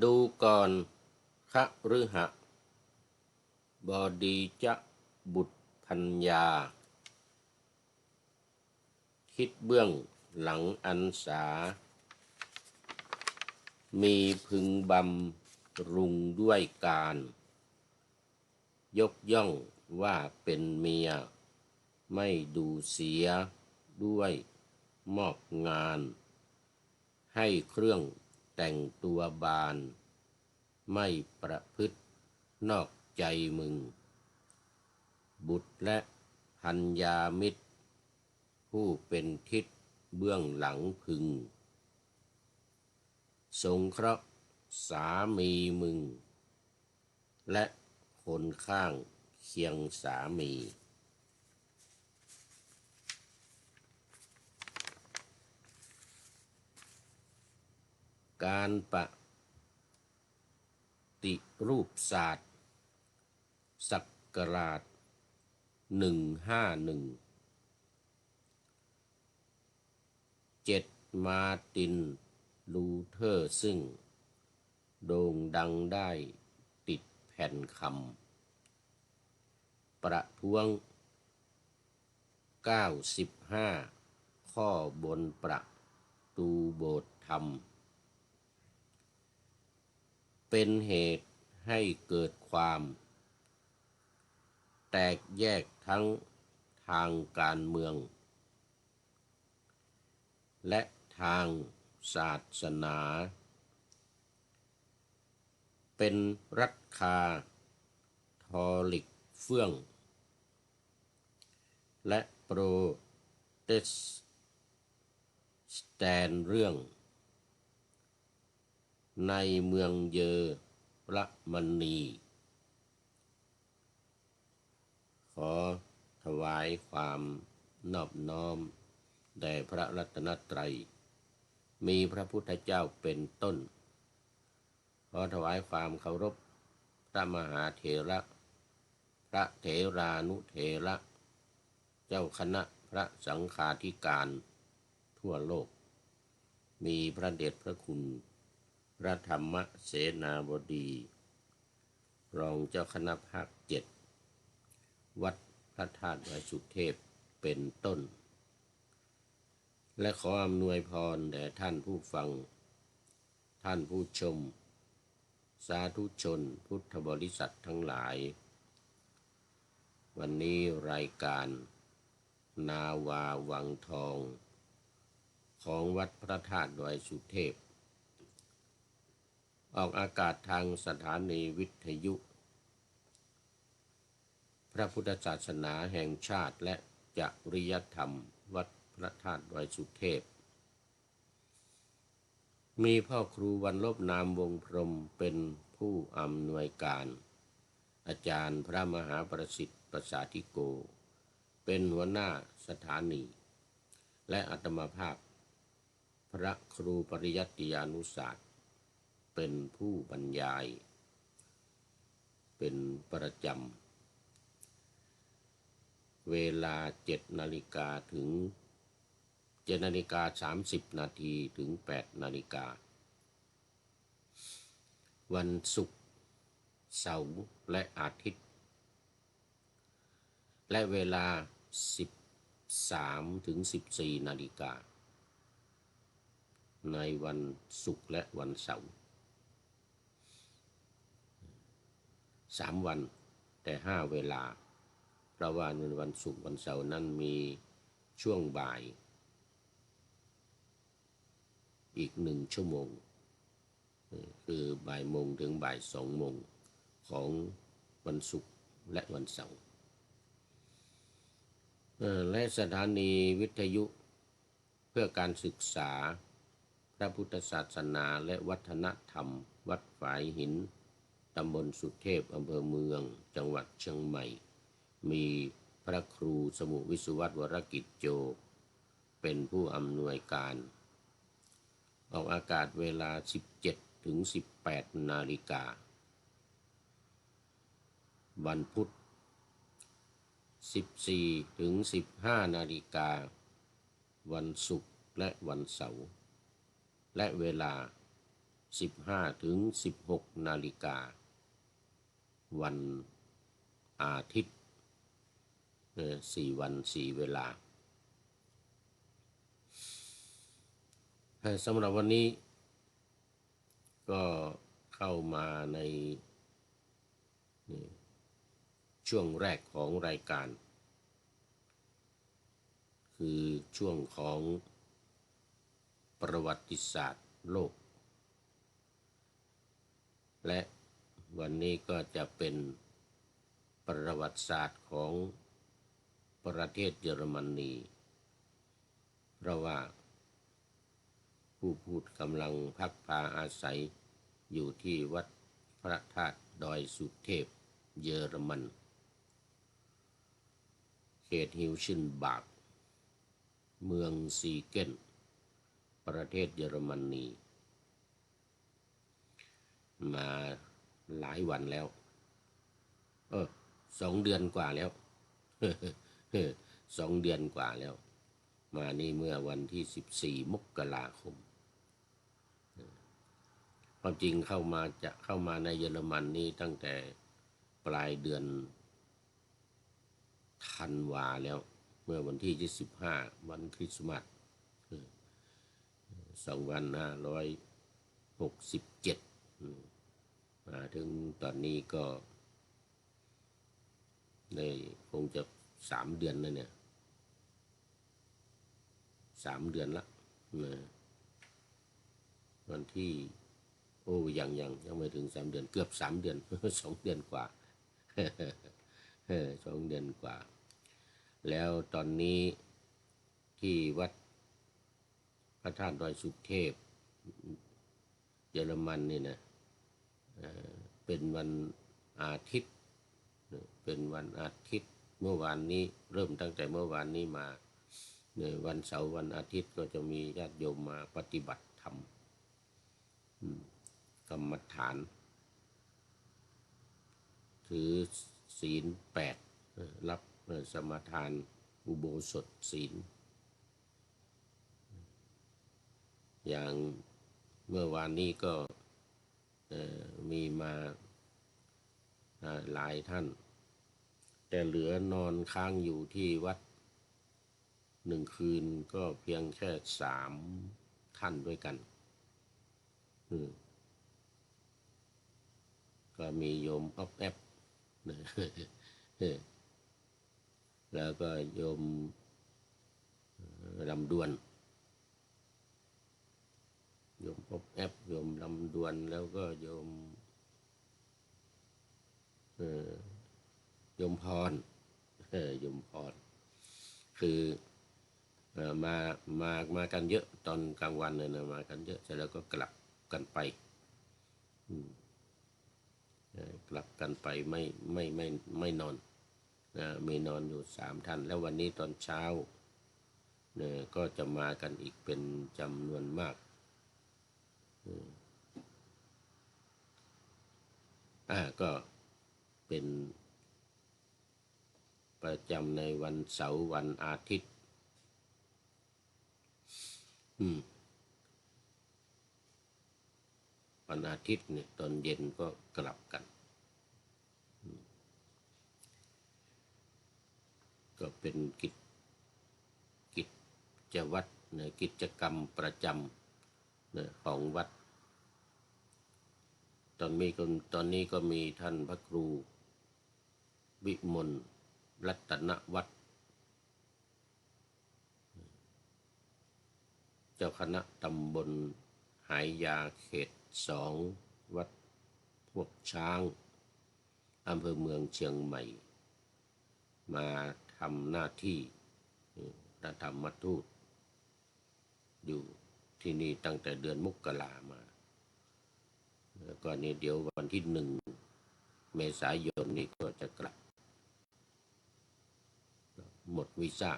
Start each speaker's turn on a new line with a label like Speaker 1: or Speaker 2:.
Speaker 1: ดูก่อนคฤหบดีจะบุตรพัญญาคิดเบื้องหลังอันสามีพึงบำรุงด้วยการยกย่องว่าเป็นเมียไม่ดูเสียด้วยมอบงานให้เครื่องแต่งตัวบานไม่ประพฤตินอกใจมึงบุตรและพัญญามิตรผู้เป็นทิศเบื้องหลังพึงสงเคราะห์สามีมึงและคนข้างเคียงสามีการปฏิรูปศาสตร์ศักราช151 7มาร์ตินลูเทอร์ซึ่งโด่งดังได้ติดแผ่นคำประท้วง95ข้อบนประตูโบสถ์ธรรมเป็นเหตุให้เกิดความแตกแยกทั้งทางการเมืองและทางศาสนาเป็นรัฐคาทอลิกเฟื่องและโปรเตสแตนต์เรื่องในเมืองเยอรมนีขอถวายความนอบน้อมแด่พระรัตนตรัยมีพระพุทธเจ้าเป็นต้นขอถวายความเคารพพระมหาเถระพระเถรานุเถระเจ้าคณะพระสังฆาธิการทั่วโลกมีพระเดชพระคุณพระธรรมเสนาบดีรองเจ้าคณะภาค7วัดพระธาตุวายสุเทพเป็นต้นและขออำนวยพรแด่ท่านผู้ฟังท่านผู้ชมสาธุชนพุทธบริษัททั้งหลายวันนี้รายการนาวาวังทองของวัดพระธาตุดอยสุเทพออกอากาศทางสถานีวิทยุพระพุทธศาสนาแห่งชาติและจริยธรรมวัดพระธาตุดอยสุเทพมีพ่อครูวันลบนามวงพรหมเป็นผู้อำนวยการอาจารย์พระมหาประสิทธิ์ประสาธิโกเป็นหัวหน้าสถานีและอาตมาภาพพระครูปริยัติยานุศาสตร์เป็นผู้บรรยายเป็นประจำเวลา7 นาฬิกาถึง7:30 นาทีถึง8 นาฬิกาวันศุกร์เสาร์และอาทิตย์และเวลา13ถึง14 นาฬิกาในวันศุกร์และวันเสาร์3 วันแต่5 เวลาเพราะว่าในวันศุกร์วันเสาร์นั้นมีช่วงบ่ายอีก1 ชั่วโมงคือบ่ายโมงถึงบ่าย2 โมงของวันศุกร์และวันเสาร์และสถานีวิทยุเพื่อการศึกษาพระพุทธศาสนาและวัฒนธรรมวัดฝายหินตำบลสุเทพอำเภอเมืองจังหวัดเชียงใหม่มีพระครูสมุวิสุวัตวรกิจโจเป็นผู้อำนวยการออกอากาศเวลา17ถึง18 นาฬิกาวันพุธ14ถึง15 นาฬิกาวันศุกร์และวันเสาร์และเวลา 15 ถึง 16 นาฬิกาวันอาทิตย์4 วัน 4 เวลาสำหรับวันนี้ก็เข้ามาในช่วงแรกของรายการคือช่วงของประวัติศาสตร์โลกและวันนี้ก็จะเป็นประวัติศาสตร์ของประเทศเยอรมนีเพราะว่าผู้พูดกำลังพักพาอาศัยอยู่ที่วัดพระธาตุดอยสุเทพเยอรมันเขตฮิวชินบากเมืองซีเกนประเทศเยอรมนีมาหลายวันแล้ว2 เดือนกว่าแล้ว2 เดือนกว่าแล้วมานี่เมื่อวันที่14 มกราคมความจริงเข้ามาในเยอรมันนี่ตั้งแต่ปลายเดือนธันวาแล้วเมื่อวันที่25วันคริสต์มาส2567มาถึงตอนนี้ก็ในคงจะ3 เดือนแล้วเนี่ย3 เดือนละวันที่ยังไม่ถึง3 เดือนเกือบ3 เดือน 2 เดือนกว่า 2 เดือนกว่าแล้วตอนนี้ที่วัดพระธาตุดอยสุเทพเยอรมันนี่นะเป็นวันอาทิตย์เมื่อวานนี้เริ่มตั้งแต่เมื่อวานนี้มาวันเสาร์วันอาทิตย์ก็จะมีญาติโยมมาปฏิบัติธรรมกรรมฐานถือศีล 8รับสมาทานอุโบสถศีลอย่างเมื่อวานนี้ก็มีมาหลายท่านแต่เหลือนอนค้างอยู่ที่วัด1 คืนก็เพียงแค่3 ท่านด้วยกันก็มีโยมอ๊อบแอปแล้วก็โยมลำดวนโยมอ๊อบแอปโยมลำดวนแล้วก็โยมพรโยมพรคือมากันเยอะตอนกลางวันเลยนะมากันเยอะเสร็จแล้วก็กลับกันไปกลับกันไปไม่นอนมีนอนอยู่3 ท่านแล้ววันนี้ตอนเช้าก็จะมากันอีกเป็นจำนวนมากก็เป็นประจำในวันเสาร์วันอาทิตย์วันอาทิตย์เนี่ยตอนเย็นก็กลับกันก็เป็นกิจวัตรกิจกรรมประจำของวัดตอนนี้ก็มีท่านพระครูวิมลรัตนวัฒน์เจ้าคณะตำบลหายยาเขต 2วัดพวกช้างอำเภอเมืองเชียงใหม่มาทำหน้าที่พระธรรมทูตอยู่ที่นี่ตั้งแต่เดือนมกรามาแล้วก็นี่เดี๋ยววันที่1 เมษายนนี้ก็จะกลับหมดวีซ่า